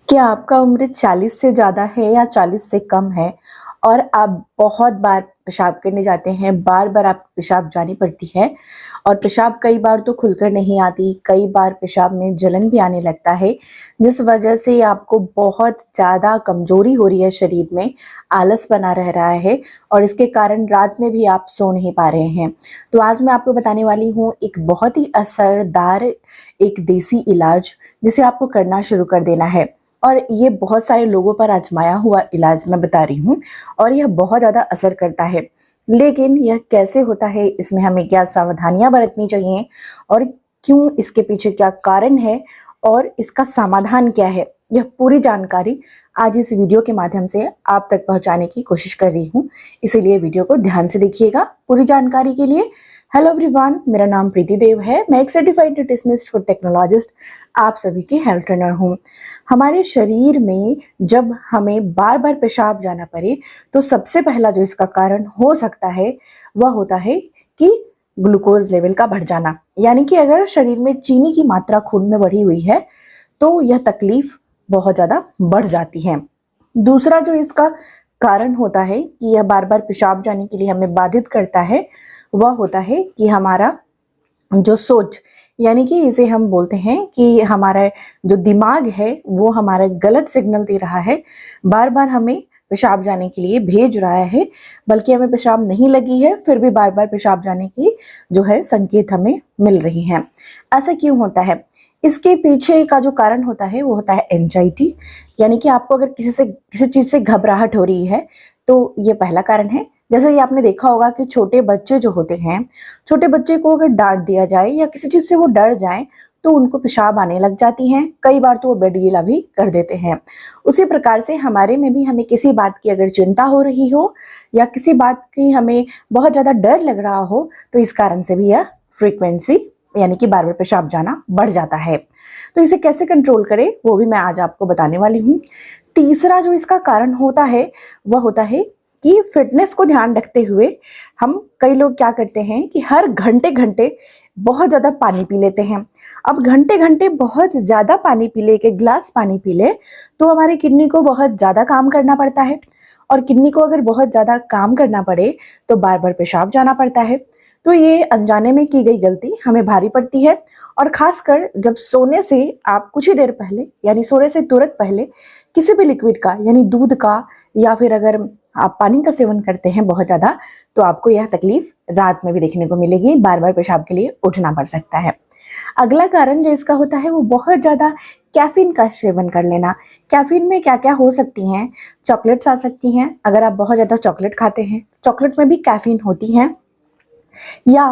क्या आपका उम्र 40 से ज़्यादा है या 40 से कम है और आप बहुत बार पेशाब करने जाते हैं, बार-बार आपको पेशाब जानी पड़ती है और पेशाब कई बार तो खुलकर नहीं आती, कई बार पेशाब में जलन भी आने लगता है, जिस वजह से आपको बहुत ज़्यादा कमज़ोरी हो रही है शरीर में, आलस बना रह रहा है और इसके कारण रात में भी आप सो नहीं पा रहे हैं। तो आज मैं आपको बताने वाली हूँ एक बहुत ही असरदार एक देसी इलाज, जिसे आपको करना शुरू कर देना है। और ये बहुत सारे लोगों पर आजमाया हुआ इलाज मैं बता रही हूँ और यह बहुत ज़्यादा असर करता है। लेकिन यह कैसे होता है, इसमें हमें क्या सावधानियाँ बरतनी चाहिए और क्यों, इसके पीछे क्या कारण है और इसका समाधान क्या है, यह पूरी जानकारी आज इस वीडियो के माध्यम से आप तक पहुंचाने की कोशिश कर रही हूँ। इसीलिए वीडियो को ध्यान से देखिएगा पूरी जानकारी के लिए। हेलो एवरीवन, मेरा नाम प्रीति देव है। मैं एक सर्टिफाइड न्यूट्रिशनिस्ट फूड टेक्नोलॉजिस्ट, आप सभी की हेल्थ ट्रेनर हूँ। हमारे शरीर में जब हमें बार बार पेशाब जाना पड़े तो सबसे पहला जो इसका कारण हो सकता है वह होता है कि ग्लूकोज लेवल का बढ़ जाना, यानी कि अगर शरीर में चीनी की मात्रा खून में बढ़ी हुई है तो यह तकलीफ बहुत ज़्यादा बढ़ जाती है। दूसरा जो इसका कारण होता है कि यह बार बार पेशाब जाने के लिए हमें बाधित करता है, वह होता है कि हमारा जो सोच, यानी कि इसे हम बोलते हैं कि हमारा जो दिमाग है वो हमारा गलत सिग्नल दे रहा है, बार बार हमें पेशाब जाने के लिए भेज रहा है, बल्कि हमें पेशाब नहीं लगी है फिर भी बार बार पेशाब जाने की जो है संकेत हमें मिल रही हैं। ऐसा क्यों होता है? इसके पीछे का जो कारण होता है वो होता है एंजाइटी, यानी कि आपको अगर किसी चीज़ से घबराहट हो रही है तो ये पहला कारण है। जैसे कि आपने देखा होगा कि छोटे बच्चे जो होते हैं, छोटे बच्चे को अगर डांट दिया जाए या किसी चीज़ से वो डर जाए तो उनको पेशाब आने लग जाती हैं, कई बार तो वो बेड गीला भी कर देते हैं। उसी प्रकार से हमारे में भी हमें किसी बात की अगर चिंता हो रही हो या किसी बात की हमें बहुत ज़्यादा डर लग रहा हो तो इस कारण से भी यह फ्रीक्वेंसी, यानी कि बार बार पेशाब जाना बढ़ जाता है। तो इसे कैसे कंट्रोल करें वो भी मैं आज आपको बताने वाली हूँ। तीसरा जो इसका कारण होता है वह होता है कि फिटनेस को ध्यान रखते हुए हम कई लोग क्या करते हैं कि हर घंटे घंटे बहुत ज़्यादा पानी पी लेते हैं। अब घंटे घंटे बहुत ज़्यादा पानी पी ले, एक गिलास पानी पी ले तो हमारी किडनी को बहुत ज़्यादा काम करना पड़ता है और किडनी को अगर बहुत ज़्यादा काम करना पड़े तो बार बार पेशाब जाना पड़ता है। तो ये अनजाने में की गई गलती हमें भारी पड़ती है और खासकर जब सोने से आप कुछ ही देर पहले, यानी सोने से तुरंत पहले किसी भी लिक्विड का, यानी दूध का या फिर अगर आप पानी का सेवन करते हैं बहुत ज़्यादा तो आपको यह तकलीफ रात में भी देखने को मिलेगी, बार बार पेशाब के लिए उठना पड़ सकता है। अगला कारण जो इसका होता है वो बहुत ज़्यादा कैफीन का सेवन कर लेना। कैफीन में क्या क्या हो सकती हैं? चॉकलेट्स आ सकती हैं, अगर आप बहुत ज़्यादा चॉकलेट खाते हैं, चॉकलेट में भी कैफीन होती हैं। या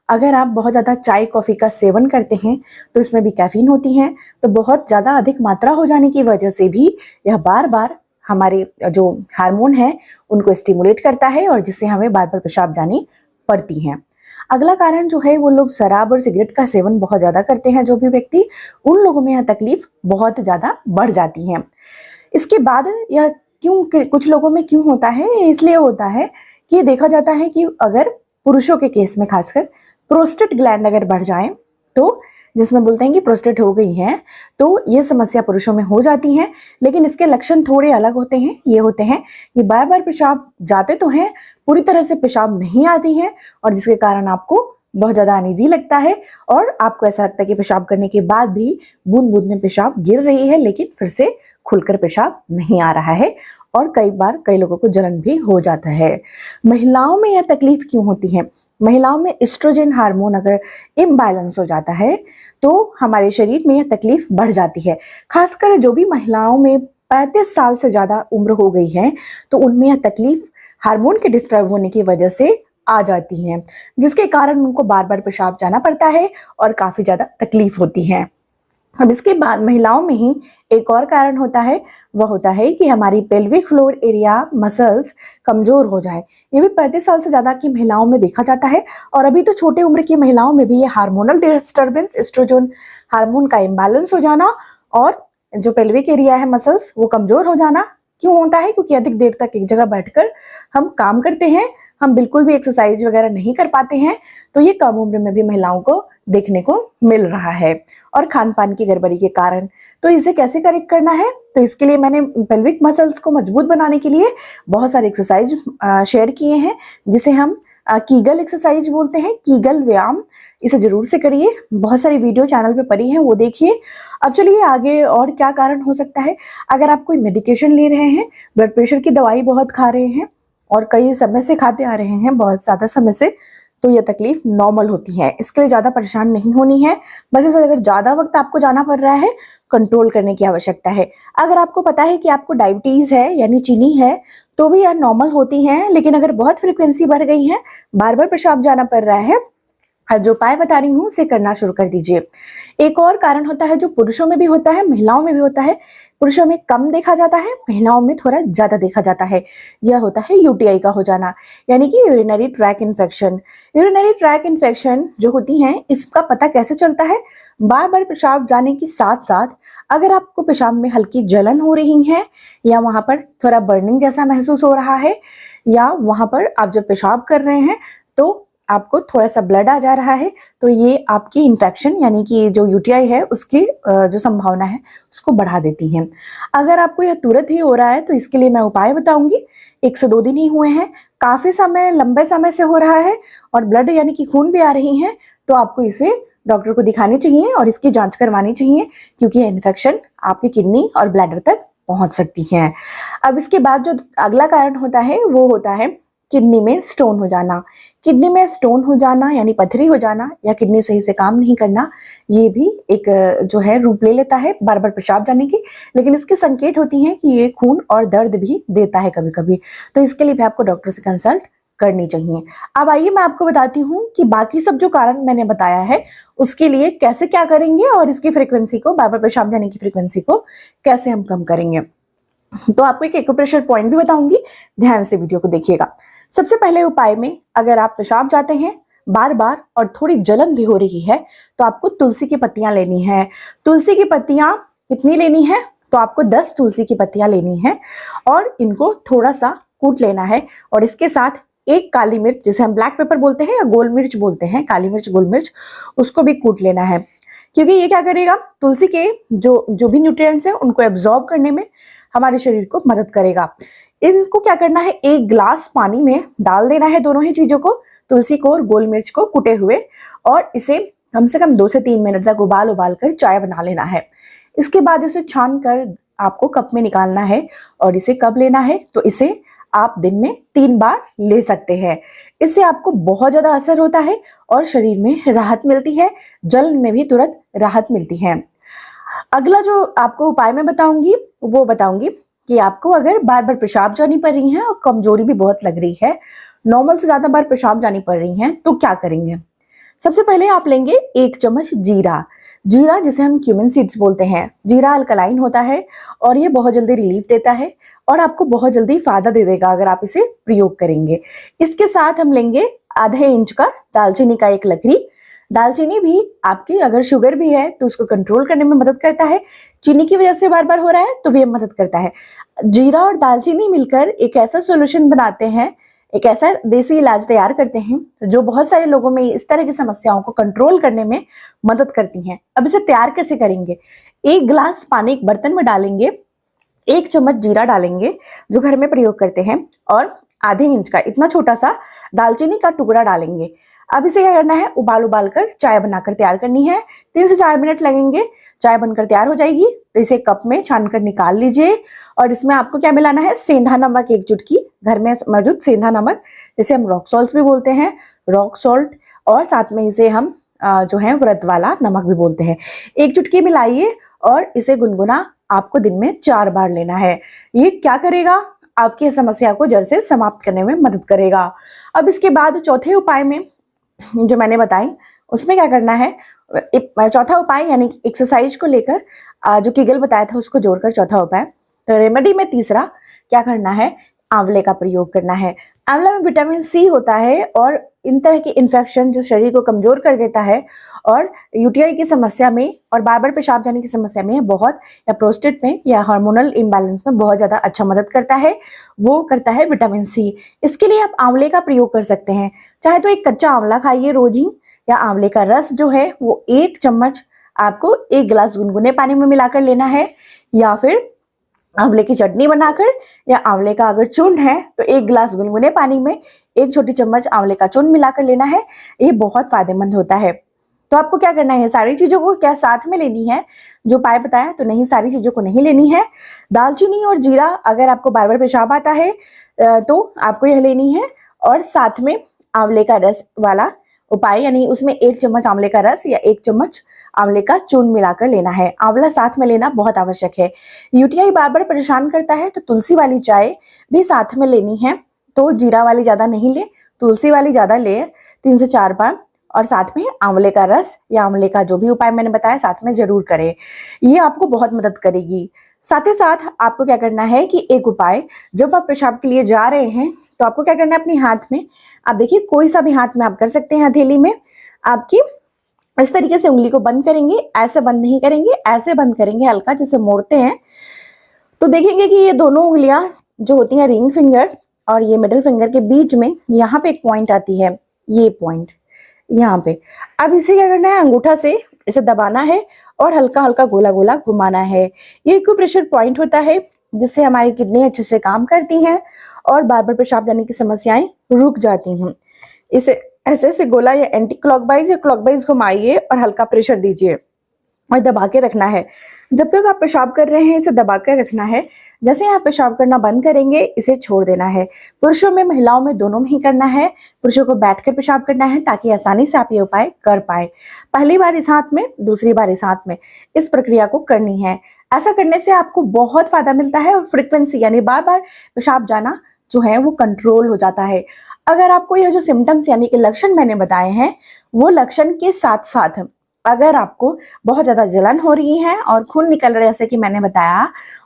अगर आप बहुत ज़्यादा चाय कॉफ़ी का सेवन करते हैं तो इसमें भी कैफीन होती हैं। तो बहुत ज़्यादा अधिक मात्रा हो जाने की वजह से भी यह बार बार हमारे जो हार्मोन है उनको स्टिमुलेट करता है और जिससे हमें बार बार पेशाब जानी पड़ती हैं। अगला कारण जो है वो लोग शराब और सिगरेट का सेवन बहुत ज़्यादा करते हैं, जो भी व्यक्ति, उन लोगों में यह तकलीफ बहुत ज़्यादा बढ़ जाती है। इसके बाद यह क्यों कुछ लोगों में क्यों होता है, इसलिए होता है कि देखा जाता है कि अगर पुरुषों के केस में खासकर प्रोस्टेट ग्लैंड अगर बढ़ जाए तो, जिसमें बोलते हैं कि प्रोस्टेट हो गई है, तो ये समस्या पुरुषों में हो जाती है। लेकिन इसके लक्षण थोड़े अलग होते हैं। ये होते हैं कि बार बार पेशाब जाते तो हैं, पूरी तरह से पेशाब नहीं आती है और जिसके कारण आपको बहुत ज़्यादा अनईजी लगता है और आपको ऐसा लगता है कि पेशाब करने के बाद भी बूंद बूंद में पेशाब गिर रही है लेकिन फिर से खुलकर पेशाब नहीं आ रहा है और कई बार कई लोगों को जलन भी हो जाता है। महिलाओं में यह तकलीफ क्यों होती है? महिलाओं में एस्ट्रोजन हार्मोन अगर इम्बैलेंस हो जाता है तो हमारे शरीर में यह तकलीफ बढ़ जाती है। खासकर जो भी महिलाओं में 35 साल से ज़्यादा उम्र हो गई है तो उनमें यह तकलीफ हार्मोन के डिस्टर्ब होने की वजह से आ जाती हैं, जिसके कारण उनको बार बार पेशाब जाना पड़ता है और काफ़ी ज़्यादा तकलीफ होती है। अब इसके बाद महिलाओं में ही एक और कारण होता है, वह होता है कि हमारी पेल्विक फ्लोर एरिया मसल्स कमज़ोर हो जाए। ये भी 35 साल से ज़्यादा की महिलाओं में देखा जाता है और अभी तो छोटे उम्र की महिलाओं में भी ये हार्मोनल डिस्टर्बेंस, एस्ट्रोजन हार्मोन का इम्बैलेंस हो जाना और जो पेल्विक एरिया है मसल्स वो कमज़ोर हो जाना क्यों होता है? क्योंकि अधिक देर तक एक जगह बैठकर हम काम करते हैं, हम बिल्कुल भी एक्सरसाइज वगैरह नहीं कर पाते हैं, तो ये कम उम्र में भी महिलाओं को देखने को मिल रहा है, और खान पान की गड़बड़ी के कारण। तो इसे कैसे करेक्ट करना है, तो इसके लिए मैंने पेल्विक मसल्स को मजबूत बनाने के लिए बहुत सारे एक्सरसाइज शेयर किए हैं, जिसे हम कीगल एक्सरसाइज बोलते हैं, कीगल व्यायाम। इसे जरूर से करिए, बहुत सारी वीडियो चैनल पे पड़ी हैं, वो देखिए। अब चलिए आगे, और क्या कारण हो सकता है। अगर आप कोई मेडिकेशन ले रहे हैं, ब्लड प्रेशर की दवाई बहुत खा रहे हैं और कई समय से खाते आ रहे हैं, बहुत ज़्यादा समय से, तो यह तकलीफ नॉर्मल होती है। इसके लिए ज़्यादा परेशान नहीं होनी है। बस इसे अगर ज़्यादा वक्त आपको जाना पड़ रहा है, कंट्रोल करने की आवश्यकता है। अगर आपको पता है कि आपको डायबिटीज़ है यानी चीनी है, तो भी यह नॉर्मल होती है, लेकिन अगर बहुत फ्रिक्वेंसी बढ़ गई है, बार बार पेशाब जाना पड़ रहा है, जो उपाय बता रही हूँ उसे करना शुरू कर दीजिए। एक और कारण होता है जो पुरुषों में भी होता है, महिलाओं में भी होता है। पुरुषों में कम देखा जाता है, महिलाओं में थोड़ा ज्यादा देखा जाता है। यह होता है यूटीआई का हो जाना, यानी कि urinary track infection. Urinary track infection जो होती है, इसका पता कैसे चलता है। बार बार पेशाब जाने के साथ साथ अगर आपको पेशाब में हल्की जलन हो रही है, या वहां पर थोड़ा बर्निंग जैसा महसूस हो रहा है, या वहां पर आप जब पेशाब कर रहे हैं तो आपको थोड़ा सा ब्लड आ जा रहा है, तो ये आपकी इन्फेक्शन यानी कि जो यूटीआई है उसकी जो संभावना है उसको बढ़ा देती है। अगर आपको यह तुरंत ही हो रहा है, तो इसके लिए मैं उपाय बताऊंगी। 1 से 2 दिन ही हुए हैं, काफी समय, लंबे समय से हो रहा है और ब्लड यानी कि खून भी आ रही है, तो आपको इसे डॉक्टर को दिखानी चाहिए और इसकी जांच करवानी चाहिए, क्योंकि यह इन्फेक्शन आपकी किडनी और ब्लैडर तक पहुंच सकती है। अब इसके बाद जो अगला कारण होता है, वो होता है किडनी में स्टोन हो जाना। किडनी में स्टोन हो जाना यानी पथरी हो जाना, या किडनी सही से काम नहीं करना, ये भी एक जो है रूप ले लेता है बार बार पेशाब जाने की। लेकिन इसके संकेत होती हैं कि ये खून और दर्द भी देता है कभी कभी, तो इसके लिए भी आपको डॉक्टर से कंसल्ट करनी चाहिए। अब आइए मैं आपको बताती हूँ कि बाकी सब जो कारण मैंने बताया है उसके लिए कैसे क्या करेंगे, और इसकी फ्रिक्वेंसी को, बार बार पेशाब जाने की फ्रिक्वेंसी को कैसे हम कम करेंगे। तो आपको एक एक्यूप्रेशर पॉइंट भी बताऊंगी, ध्यान से वीडियो को देखिएगा। सबसे पहले उपाय में, अगर आप पेशाब जाते हैं बार बार और थोड़ी जलन भी हो रही है, तो आपको तुलसी की पत्तियां लेनी है। तुलसी की पत्तियां कितनी लेनी है, तो आपको 10 तुलसी की पत्तियां लेनी है और इनको थोड़ा सा कूट लेना है, और इसके साथ एक काली मिर्च, जिसे हम ब्लैक पेपर बोलते हैं या गोल मिर्च बोलते हैं, काली मिर्च गोल मिर्च, उसको भी कूट लेना है। क्योंकि ये क्या करेगा, तुलसी के जो जो भी न्यूट्रिएंट्स हैं उनको एब्जॉर्ब करने में हमारे शरीर को मदद करेगा। इनको क्या करना है, 1 गिलास पानी में डाल देना है दोनों ही चीजों को, तुलसी को और गोल मिर्च को कुटे हुए, और इसे कम से कम 2 से 3 मिनट तक उबाल कर चाय बना लेना है। इसके बाद इसे छान कर आपको कप में निकालना है, और इसे कब लेना है, तो इसे आप दिन में 3 बार ले सकते हैं। इससे आपको बहुत ज्यादा असर होता है और शरीर में राहत मिलती है, जलन में भी तुरंत राहत मिलती है। अगला जो आपको उपाय मैं बताऊंगी, वो बताऊंगी कि आपको अगर बार बार पेशाब जानी पड़ रही है और कमजोरी भी बहुत लग रही है, नॉर्मल से ज्यादा बार पेशाब जानी पड़ रही है, तो क्या करेंगे। सबसे पहले आप लेंगे 1 चम्मच जीरा। जीरा जिसे हम क्यूमिन सीड्स बोलते हैं, जीरा अल्कलाइन होता है और ये बहुत जल्दी रिलीफ देता है और आपको बहुत जल्दी फायदा दे देगा अगर आप इसे प्रयोग करेंगे। इसके साथ हम लेंगे आधे इंच का दालचीनी का एक लकड़ी। दालचीनी भी आपकी अगर शुगर भी है तो उसको कंट्रोल करने में मदद करता है, चीनी की वजह से बार बार हो रहा है तो भी मदद करता है। जीरा और दालचीनी मिलकर एक ऐसा सॉल्यूशन बनाते हैं, एक ऐसा देसी इलाज तैयार करते हैं जो बहुत सारे लोगों में इस तरह की समस्याओं को कंट्रोल करने में मदद करती हैं। अब इसे तैयार कैसे करेंगे, 1 गिलास पानी एक बर्तन में डालेंगे, 1 चम्मच जीरा डालेंगे जो घर में प्रयोग करते हैं, और आधे इंच का इतना छोटा सा दालचीनी का टुकड़ा डालेंगे। अब इसे क्या करना है, उबाल कर चाय बनाकर तैयार करनी है। 3 से 4 मिनट लगेंगे, चाय बनकर तैयार हो जाएगी। तो इसे कप में छान कर निकाल लीजिए, और इसमें आपको क्या मिलाना है, सेंधा नमक 1 चुटकी, घर में मौजूद सेंधा नमक, जिसे हम रॉक सॉल्ट भी बोलते हैं, रॉक सॉल्ट, और साथ में इसे हम जो है व्रत वाला नमक भी बोलते हैं, 1 चुटकी मिलाइए और इसे गुनगुना आपको दिन में 4 बार लेना है। ये क्या करेगा, आपकी समस्या को जड़ से समाप्त करने में मदद करेगा। अब इसके बाद चौथे उपाय में जो मैंने बताई, उसमें क्या करना है, चौथा उपाय यानी एक्सरसाइज को लेकर जो कीगल बताया था उसको जोड़कर चौथा उपाय। तो रेमेडी में तीसरा क्या करना है, आंवले का प्रयोग करना है। आंवला में विटामिन सी होता है और इन तरह के इन्फेक्शन जो शरीर को कमजोर कर देता है और यूटीआई की समस्या में और बार बार पेशाब जाने की समस्या में बहुत, या प्रोस्टेट में या हार्मोनल इम्बैलेंस में बहुत ज्यादा अच्छा मदद करता है, वो करता है विटामिन सी। इसके लिए आप आंवले का प्रयोग कर सकते हैं। चाहे तो एक कच्चा आंवला खाइए रोज ही, या आंवले का रस जो है वो 1 चम्मच आपको 1 गिलास गुनगुने पानी में मिलाकर लेना है, या फिर आंवले की चटनी बनाकर, या आंवले का अगर चूर्ण है तो 1 गिलास गुनगुने पानी में 1 छोटी चम्मच आंवले का चूर्ण मिलाकर लेना है। ये बहुत फायदेमंद होता है। तो आपको क्या करना है, सारी चीजों को क्या साथ में लेनी है, जो उपाय बताया तो नहीं, सारी चीजों को नहीं लेनी है। दालचीनी और जीरा अगर आपको बार बार पेशाब आता है तो आपको यह लेनी है, और साथ में आंवले का रस वाला उपाय, यानी उसमें 1 चम्मच आंवले का रस या 1 चम्मच आंवले का चूर्ण मिलाकर लेना है। आंवला साथ में लेना बहुत आवश्यक है। यूटीआई बार बार परेशान करता है तो तुलसी वाली चाय भी साथ में लेनी है। तो जीरा वाली ज्यादा नहीं ले, तुलसी वाली ज्यादा ले, 3 से 4 बार, और साथ में आंवले का रस या आंवले का जो भी उपाय मैंने बताया साथ में जरूर करें। ये आपको बहुत मदद करेगी। साथ ही साथ आपको क्या करना है कि एक उपाय, जब आप पेशाब के लिए जा रहे हैं तो आपको क्या करना है, अपने हाथ में, आप देखिए कोई सा भी हाथ में आप कर सकते हैं, हथेली में आपकी इस तरीके से उंगली को बंद करेंगे, ऐसे बंद नहीं करेंगे, ऐसे बंद करेंगे हल्का, जैसे मोड़ते हैं। तो देखेंगे कि ये दोनों उंगलियां जो होती हैं रिंग फिंगर और ये मिडिल फिंगर के बीच में यहाँ पे एक पॉइंट आती है, ये पॉइंट यहाँ पे। अब इसे क्या करना है, अंगूठा से इसे दबाना है और हल्का हल्का गोला गोला घुमाना है। ये एक्यूप्रेशर पॉइंट होता है जिससे हमारी किडनी अच्छे से काम करती हैं और बार बार पेशाब जाने की समस्याएं रुक जाती हैं। इसे ऐसे ऐसे गोला या एंटी क्लॉकवाइज या क्लॉकवाइज घुमाइए और हल्का प्रेशर दीजिए और दबा के रखना है। जब तक आप पेशाब कर रहे हैं इसे दबा कर रखना है। जैसे आप पेशाब करना बंद करेंगे इसे छोड़ देना है। पुरुषों में महिलाओं में दोनों में ही करना है। पुरुषों को बैठकर पेशाब करना है ताकि आसानी से आप ये उपाय कर पाए। पहली बार इस हाथ में, दूसरी बार इस हाथ में, इस प्रक्रिया को करनी है। ऐसा करने से आपको बहुत फायदा मिलता है और फ्रिक्वेंसी यानी बार बार पेशाब जाना जो है वो कंट्रोल हो जाता है। अगर आपको यह जो सिम्टम्स यानी कि लक्षण मैंने बताए हैं, वो लक्षण के साथ साथ अगर आपको बहुत ज्यादा जलन हो रही है और खून निकल रहा है जैसे कि मैंने बताया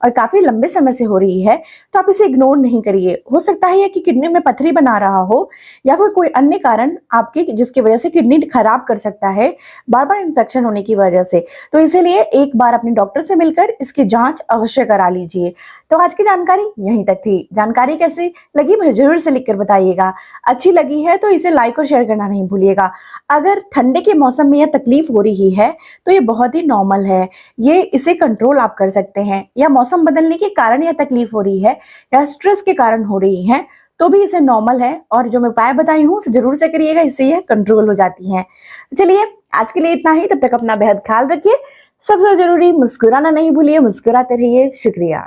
और काफी लंबे समय से हो रही है, तो आप इसे इग्नोर नहीं करिए। हो सकता है कि किडनी में पथरी बना रहा हो या फिर कोई अन्य कारण आपके जिसकी वजह से किडनी खराब कर सकता है बार बार इन्फेक्शन होने की वजह से। तो इसीलिए एक बार अपने डॉक्टर से मिलकर इसकी जांच अवश्य करा लीजिए। तो आज की जानकारी यहीं तक थी। जानकारी कैसी लगी मुझे जरूर से लिखकर बताइएगा। अच्छी लगी है तो इसे लाइक और शेयर करना नहीं भूलिएगा। अगर ठंडे के मौसम में यह तकलीफ हो रही है तो ये बहुत ही नॉर्मल है, ये इसे कंट्रोल आप कर सकते हैं। या मौसम बदलने के कारण यह तकलीफ हो रही है या स्ट्रेस के कारण हो रही है तो भी इसे नॉर्मल है, और जो मैं उपाय बताई हूँ उसे जरूर से करिएगा, इससे यह कंट्रोल हो जाती है। चलिए आज के लिए इतना ही। तब तक अपना बेहद ख्याल रखिए। सबसे जरूरी मुस्कुराना नहीं भूलिए, मुस्कुराते रहिए। शुक्रिया।